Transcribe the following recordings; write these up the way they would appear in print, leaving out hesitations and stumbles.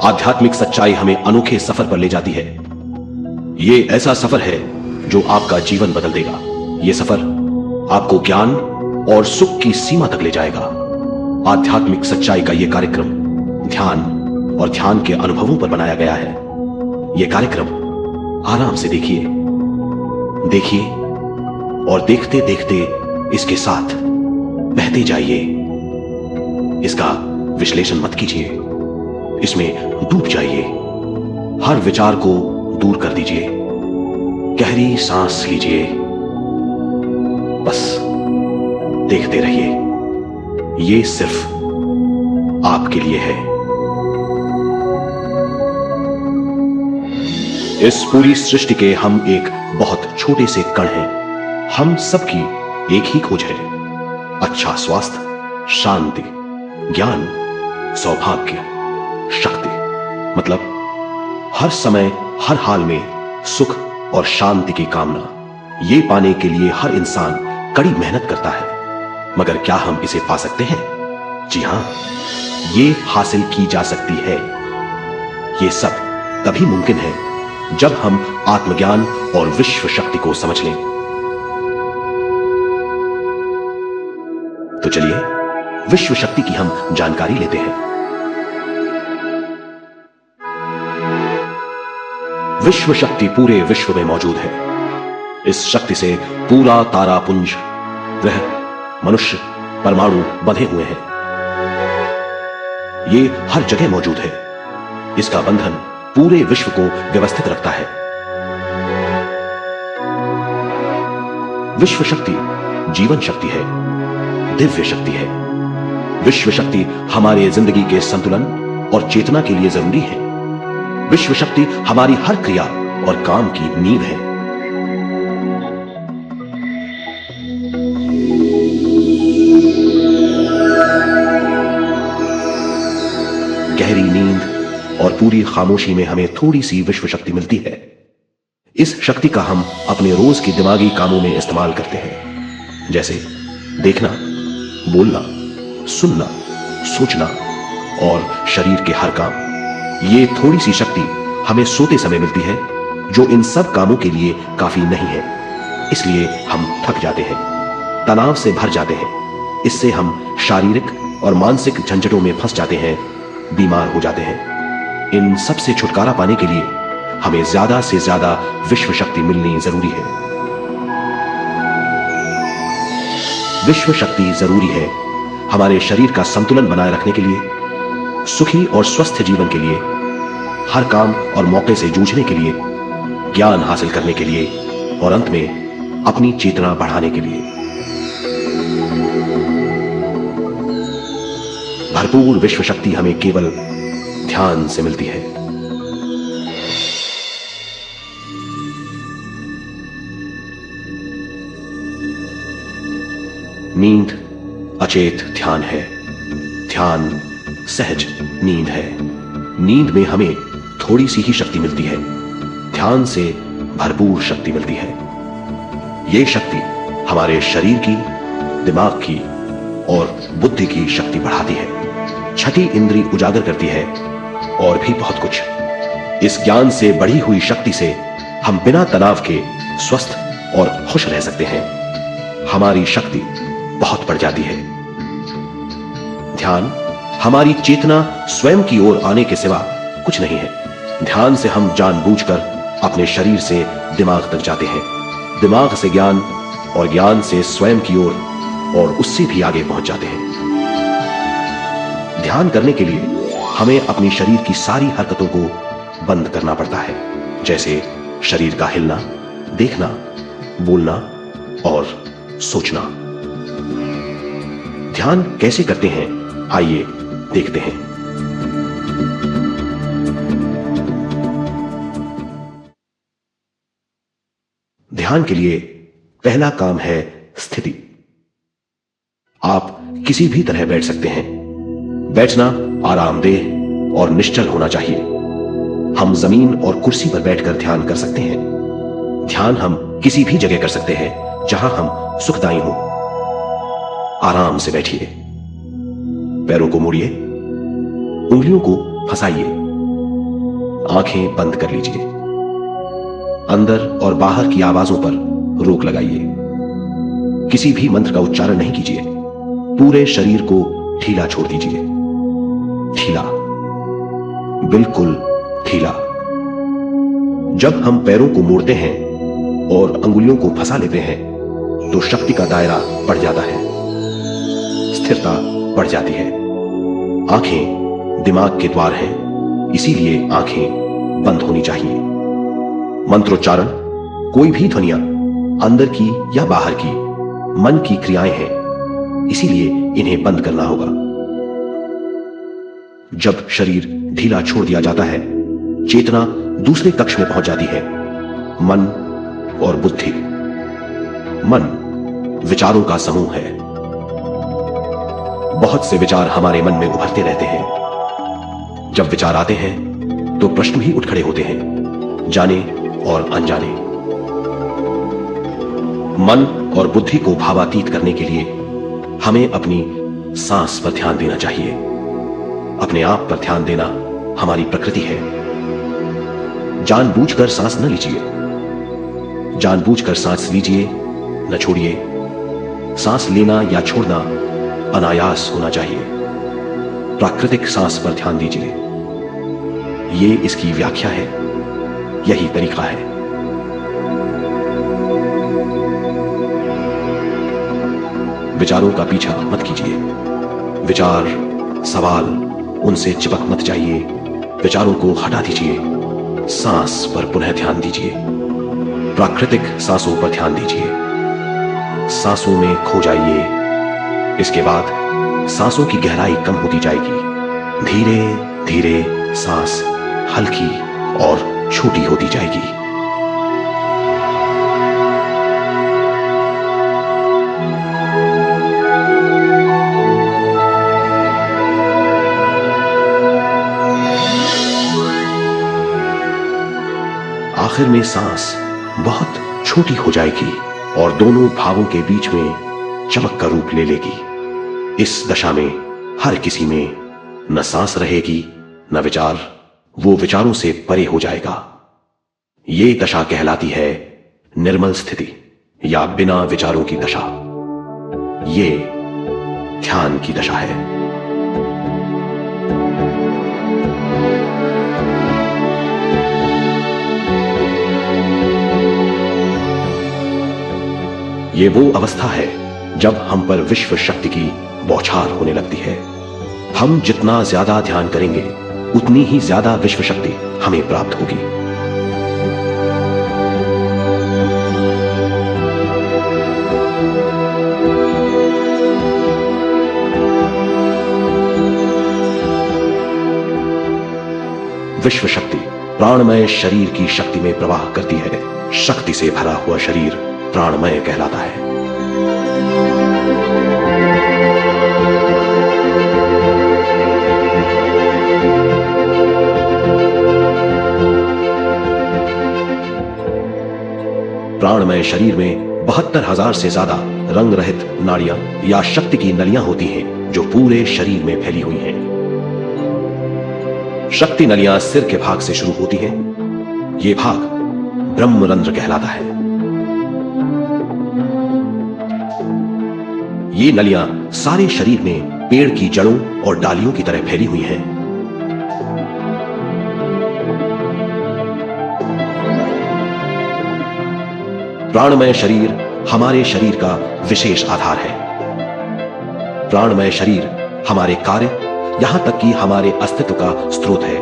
आध्यात्मिक सच्चाई हमें अनोखे सफर पर ले जाती है। ये ऐसा सफर है जो आपका जीवन बदल देगा। ये सफर आपको ज्ञान और सुख की सीमा तक ले जाएगा। आध्यात्मिक सच्चाई का यह कार्यक्रम ध्यान और ध्यान के अनुभवों पर बनाया गया है। यह कार्यक्रम आराम से देखिए और देखते देखते इसके साथ बहते जाइए। इसका विश्लेषण मत कीजिए, इसमें डूब जाइए। हर विचार को दूर कर दीजिए। गहरी सांस लीजिए, बस देखते रहिए। ये सिर्फ आपके लिए है। इस पूरी सृष्टि के हम एक बहुत छोटे से कण हैं। हम सबकी एक ही खोज है, अच्छा स्वास्थ्य, शांति, ज्ञान, सौभाग्य, शक्ति। मतलब हर समय हर हाल में सुख और शांति की कामना। ये पाने के लिए हर इंसान कड़ी मेहनत करता है, मगर क्या हम इसे पा सकते हैं? जी हां, ये हासिल की जा सकती है। ये सब तभी मुमकिन है जब हम आत्मज्ञान और विश्व शक्ति को समझ लें। तो चलिए विश्व शक्ति की हम जानकारी लेते हैं। विश्व शक्ति पूरे विश्व में मौजूद है। इस शक्ति से पूरा तारापुंज, ग्रह, मनुष्य, परमाणु बंधे हुए हैं। ये हर जगह मौजूद है। इसका बंधन पूरे विश्व को व्यवस्थित रखता है। विश्व शक्ति जीवन शक्ति है, दिव्य शक्ति है। विश्व शक्ति हमारे जिंदगी के संतुलन और चेतना के लिए जरूरी है। विश्व शक्ति हमारी हर क्रिया और काम की नींव है। गहरी नींद और पूरी खामोशी में हमें थोड़ी सी विश्व शक्ति मिलती है। इस शक्ति का हम अपने रोज के दिमागी कामों में इस्तेमाल करते हैं, जैसे देखना, बोलना, सुनना, सोचना और शरीर के हर काम। ये थोड़ी सी शक्ति हमें सोते समय मिलती है, जो इन सब कामों के लिए काफी नहीं है। इसलिए हम थक जाते हैं, तनाव से भर जाते हैं। इससे हम शारीरिक और मानसिक झंझटों में फंस जाते हैं, बीमार हो जाते हैं। इन सब से छुटकारा पाने के लिए हमें ज्यादा से ज्यादा विश्व शक्ति मिलनी जरूरी है। विश्व शक्ति जरूरी है हमारे शरीर का संतुलन बनाए रखने के लिए, सुखी और स्वस्थ जीवन के लिए, हर काम और मौके से जूझने के लिए, ज्ञान हासिल करने के लिए और अंत में अपनी चेतना बढ़ाने के लिए। भरपूर विश्व शक्ति हमें केवल ध्यान से मिलती है। नींद अचेत ध्यान है, ध्यान सहज नींद है। नींद में हमें थोड़ी सी ही शक्ति मिलती है, ध्यान से भरपूर शक्ति मिलती है। यह शक्ति हमारे शरीर की, दिमाग की और बुद्धि की शक्ति बढ़ाती है, छठी इंद्री उजागर करती है और भी बहुत कुछ। इस ज्ञान से बढ़ी हुई शक्ति से हम बिना तनाव के स्वस्थ और खुश रह सकते हैं। हमारी शक्ति बहुत बढ़ जाती है। ध्यान हमारी चेतना स्वयं की ओर आने के सिवा कुछ नहीं है। ध्यान से हम जानबूझकर अपने शरीर से दिमाग तक जाते हैं, दिमाग से ज्ञान और ज्ञान से स्वयं की ओर और उससे भी आगे पहुंच जाते हैं। ध्यान करने के लिए हमें अपनी शरीर की सारी हरकतों को बंद करना पड़ता है, जैसे शरीर का हिलना, देखना, बोलना और सोचना। ध्यान कैसे करते हैं, आइए देखते हैं। ध्यान के लिए पहला काम है स्थिति। आप किसी भी तरह बैठ सकते हैं। बैठना आरामदेह और निश्चल होना चाहिए। हम जमीन और कुर्सी पर बैठकर ध्यान कर सकते हैं। ध्यान हम किसी भी जगह कर सकते हैं जहां हम सुखदायी हों। आराम से बैठिए, पैरों को मोड़िए, उंगलियों को फंसाइए आंखें बंद कर लीजिए। अंदर और बाहर की आवाजों पर रोक लगाइए। किसी भी मंत्र का उच्चारण नहीं कीजिए। पूरे शरीर को ढीला छोड़ दीजिए। ढीला, बिल्कुल ढीला। जब हम पैरों को मोड़ते हैं और अंगुलियों को फंसा लेते हैं तो शक्ति का दायरा बढ़ जाता है, स्थिरता बढ़ जाती है। आंखें दिमाग के द्वार हैं, इसीलिए आंखें बंद होनी चाहिए। मंत्रोच्चारण, कोई भी ध्वनियां अंदर की या बाहर की मन की क्रियाएं हैं, इसीलिए इन्हें बंद करना होगा। जब शरीर ढीला छोड़ दिया जाता है, चेतना दूसरे कक्ष में पहुंच जाती है, मन और बुद्धि। मन विचारों का समूह है। बहुत से विचार हमारे मन में उभरते रहते हैं। जब विचार आते हैं तो प्रश्न भी उठ खड़े होते हैं, जाने और अनजाने। मन और बुद्धि को भावातीत करने के लिए हमें अपनी सांस पर ध्यान देना चाहिए। अपने आप पर ध्यान देना हमारी प्रकृति है। जानबूझकर सांस न लीजिए। जानबूझकर सांस लीजिए, न छोड़िए। सांस लेना या छोड़ना अनायास होना चाहिए। प्राकृतिक सांस पर ध्यान दीजिए। यह इसकी व्याख्या है, यही तरीका है। विचारों का पीछा मत कीजिए। विचार, सवाल, उनसे चिपक मत जाइए। विचारों को हटा दीजिए। सांस पर पुनः ध्यान दीजिए। प्राकृतिक सांसों पर ध्यान दीजिए। सांसों में खो जाइए। इसके बाद सांसों की गहराई कम होती जाएगी। धीरे धीरे सांस हल्की और छोटी होती जाएगी। आखिर में सांस बहुत छोटी हो जाएगी और दोनों भावों के बीच में चमक का रूप ले लेगी। इस दशा में हर किसी में न सांस रहेगी न विचार, वो विचारों से परे हो जाएगा। ये दशा कहलाती है निर्मल स्थिति या बिना विचारों की दशा। ये ध्यान की दशा है। ये वो अवस्था है जब हम पर विश्व शक्ति की बौछार होने लगती है। हम जितना ज्यादा ध्यान करेंगे उतनी ही ज्यादा विश्व शक्ति हमें प्राप्त होगी। विश्व शक्ति प्राणमय शरीर की शक्ति में प्रवाह करती है। शक्ति से भरा हुआ शरीर प्राणमय कहलाता है। प्राणमय शरीर में 72,000 से ज्यादा रंग रहित नाड़ियां या शक्ति की नलियां होती हैं, जो पूरे शरीर में फैली हुई हैं। शक्ति नलियां सिर के भाग से शुरू होती हैं। यह भाग ब्रह्मरंध्र कहलाता है। ये नलियां सारे शरीर में पेड़ की जड़ों और डालियों की तरह फैली हुई हैं। प्राणमय शरीर हमारे शरीर का विशेष आधार है। प्राणमय शरीर हमारे कार्य, यहां तक कि हमारे अस्तित्व का स्रोत है।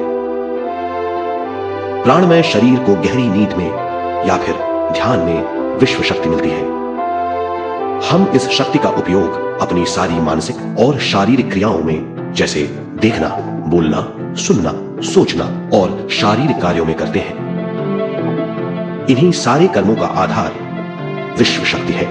प्राणमय शरीर को गहरी नींद में या फिर ध्यान में विश्व शक्ति मिलती है। हम इस शक्ति का उपयोग अपनी सारी मानसिक और शारीरिक क्रियाओं में, जैसे देखना, बोलना, सुनना, सोचना और शारीरिक कार्यों में करते हैं। इन्हीं सारे कर्मों का आधार विश्व शक्ति है।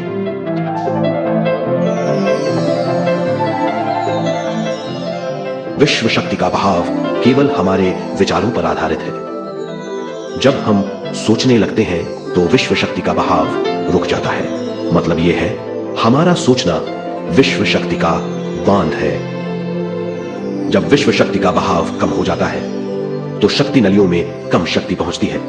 विश्व शक्ति का भाव केवल हमारे विचारों पर आधारित है। जब हम सोचने लगते हैं तो विश्व शक्ति का बहाव रुक जाता है। मतलब यह है, हमारा सोचना विश्व शक्ति का बांध है। जब विश्व शक्ति का बहाव कम हो जाता है तो शक्ति नलियों में कम शक्ति पहुंचती है।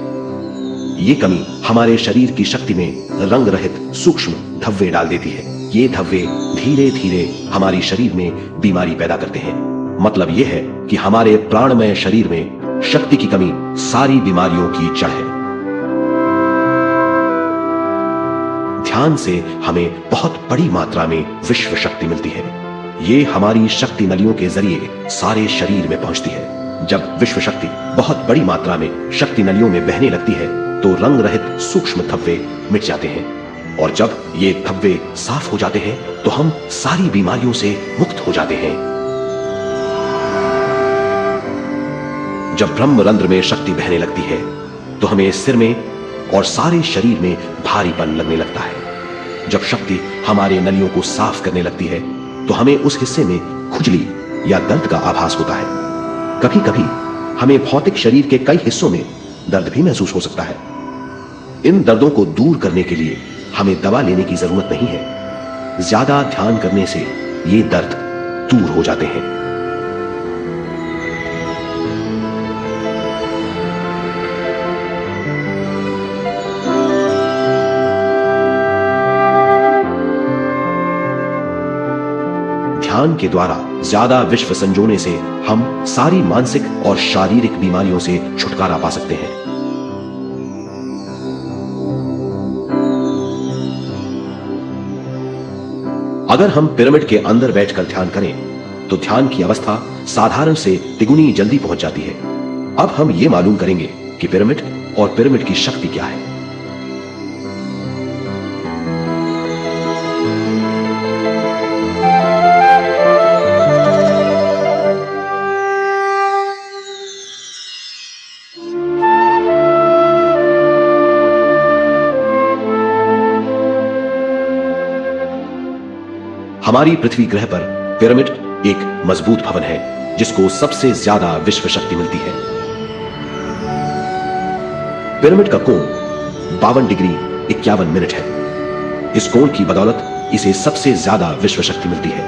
ये कमी हमारे शरीर की शक्ति में रंग रहित सूक्ष्म धब्बे डाल देती है। ये धब्बे धीरे धीरे हमारी शरीर में बीमारी पैदा करते हैं। मतलब यह है कि हमारे प्राणमय शरीर में शक्ति की कमी सारी बीमारियों की जड़ है। ध्यान से हमें बहुत बड़ी मात्रा में विश्व शक्ति मिलती है। ये हमारी शक्ति नलियों के जरिए सारे शरीर में पहुंचती है। जब विश्व शक्ति बहुत बड़ी मात्रा में शक्ति नलियों में बहने लगती है तो रंग रहित सूक्ष्म धब्बे मिट जाते हैं, और जब ये धब्बे साफ हो जाते हैं तो हम सारी बीमारियों से मुक्त हो जाते हैं। जब ब्रह्मरंध्र में शक्ति बहने लगती है तो हमें सिर में और सारे शरीर में भारीपन लगने लगता है। जब शक्ति हमारे नलियों को साफ करने लगती है तो हमें उस हिस्से में खुजली या दर्द का आभास होता है। कभी कभी हमें भौतिक शरीर के कई हिस्सों में दर्द भी महसूस हो सकता है। इन दर्दों को दूर करने के लिए हमें दवा लेने की जरूरत नहीं है। ज्यादा ध्यान करने से ये दर्द दूर हो जाते हैं। ध्यान के द्वारा ज्यादा विश्व संजोने से हम सारी मानसिक और शारीरिक बीमारियों से छुटकारा पा सकते हैं। अगर हम पिरामिड के अंदर बैठकर ध्यान करें तो ध्यान की अवस्था साधारण से तिगुनी जल्दी पहुंच जाती है। अब हम ये मालूम करेंगे कि पिरामिड और पिरामिड की शक्ति क्या है। हमारी पृथ्वी ग्रह पर पिरामिड एक मजबूत भवन है जिसको सबसे ज्यादा विश्व शक्ति मिलती है। पिरामिड का कोण 52 डिग्री 51 मिनट है। इस कोण की बदौलत इसे सबसे ज्यादा विश्व शक्ति मिलती है।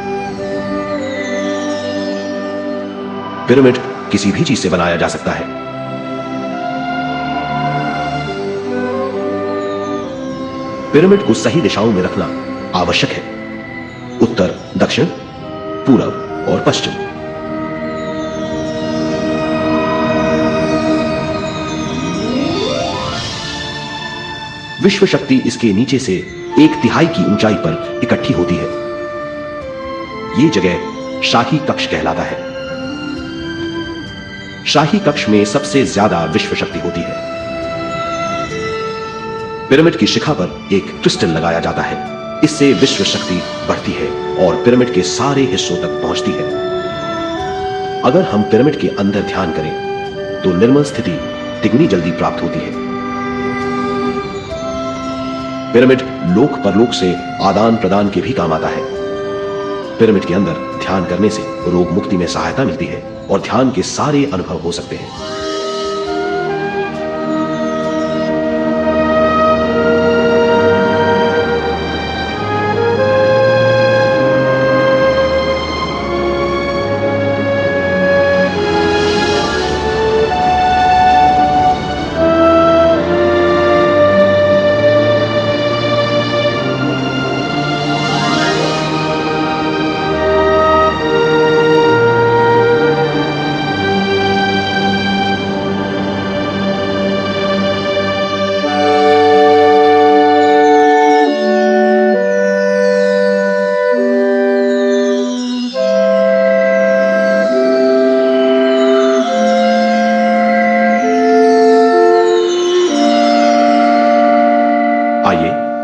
पिरामिड किसी भी चीज से बनाया जा सकता है। पिरामिड को सही दिशाओं में रखना आवश्यक है। उत्तर, दक्षिण, पूरब और पश्चिम। विश्व शक्ति इसके नीचे से 1/3 की ऊंचाई पर इकट्ठी होती है। यह जगह शाही कक्ष कहलाता है। शाही कक्ष में सबसे ज्यादा विश्व शक्ति होती है। पिरामिड की शिखा पर एक क्रिस्टल लगाया जाता है। इससे विश्व शक्ति बढ़ती है और पिरामिड के सारे हिस्सों तक पहुंचती है। अगर हम पिरामिड के अंदर ध्यान करें तो निर्मल स्थिति तिगुनी जल्दी प्राप्त होती है। पिरामिड लोक परलोक से आदान प्रदान के भी काम आता है। पिरामिड के अंदर ध्यान करने से रोग मुक्ति में सहायता मिलती है और ध्यान के सारे अनुभव हो सकते हैं।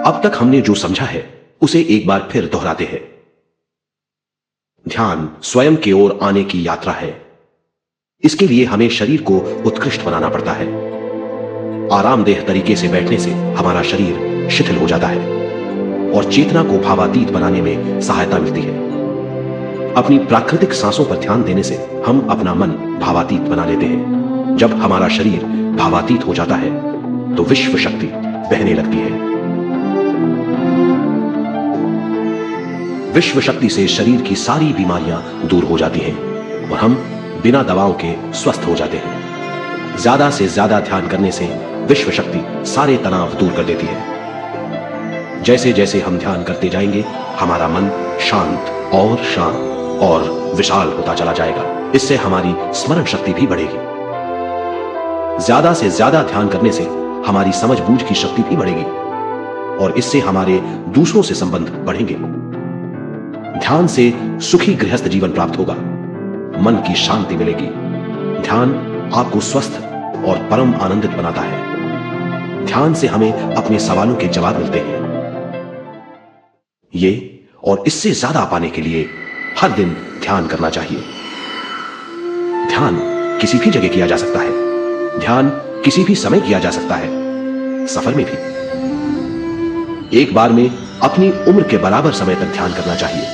अब तक हमने जो समझा है उसे एक बार फिर दोहराते हैं। ध्यान स्वयं की ओर आने की यात्रा है। इसके लिए हमें शरीर को उत्कृष्ट बनाना पड़ता है। आरामदेह तरीके से बैठने से हमारा शरीर शिथिल हो जाता है और चेतना को भावातीत बनाने में सहायता मिलती है। अपनी प्राकृतिक सांसों पर ध्यान देने से हम अपना मन भावातीत बना लेते हैं। जब हमारा शरीर भावातीत हो जाता है तो विश्व शक्ति बहने लगती है। विश्व शक्ति से शरीर की सारी बीमारियां दूर हो जाती हैं और हम बिना दवाओं के स्वस्थ हो जाते हैं। ज्यादा से ज्यादा ध्यान करने से विश्व शक्ति सारे तनाव दूर कर देती है। जैसे जैसे हम ध्यान करते जाएंगे, हमारा मन शांत और विशाल होता चला जाएगा। इससे हमारी स्मरण शक्ति भी बढ़ेगी। ज्यादा से ज्यादा ध्यान करने से हमारी समझबूझ की शक्ति भी बढ़ेगी और इससे हमारे दूसरों से संबंध बढ़ेंगे। ध्यान से सुखी गृहस्थ जीवन प्राप्त होगा, मन की शांति मिलेगी। ध्यान आपको स्वस्थ और परम आनंदित बनाता है। ध्यान से हमें अपने सवालों के जवाब मिलते हैं। ये और इससे ज्यादा पाने के लिए हर दिन ध्यान करना चाहिए। ध्यान किसी भी जगह किया जा सकता है। ध्यान किसी भी समय किया जा सकता है, सफर में भी। एक बार में अपनी उम्र के बराबर समय तक ध्यान करना चाहिए।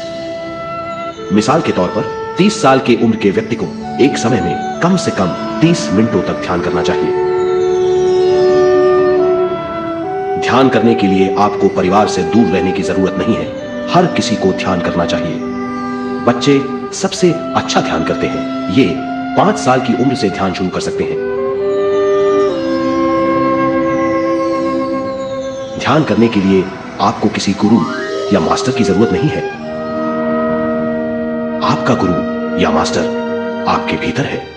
मिसाल के तौर पर 30 साल की उम्र के व्यक्ति को एक समय में कम से कम 30 मिनटों तक ध्यान करना चाहिए। ध्यान करने के लिए आपको परिवार से दूर रहने की जरूरत नहीं है। हर किसी को ध्यान करना चाहिए। बच्चे सबसे अच्छा ध्यान करते हैं। ये 5 साल की उम्र से ध्यान शुरू कर सकते हैं। ध्यान करने के लिए आपको किसी गुरु या मास्टर की जरूरत नहीं है। आपका गुरु या मास्टर आपके भीतर है।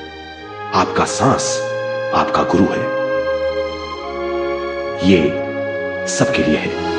आपका सांस आपका गुरु है। ये सबके लिए है।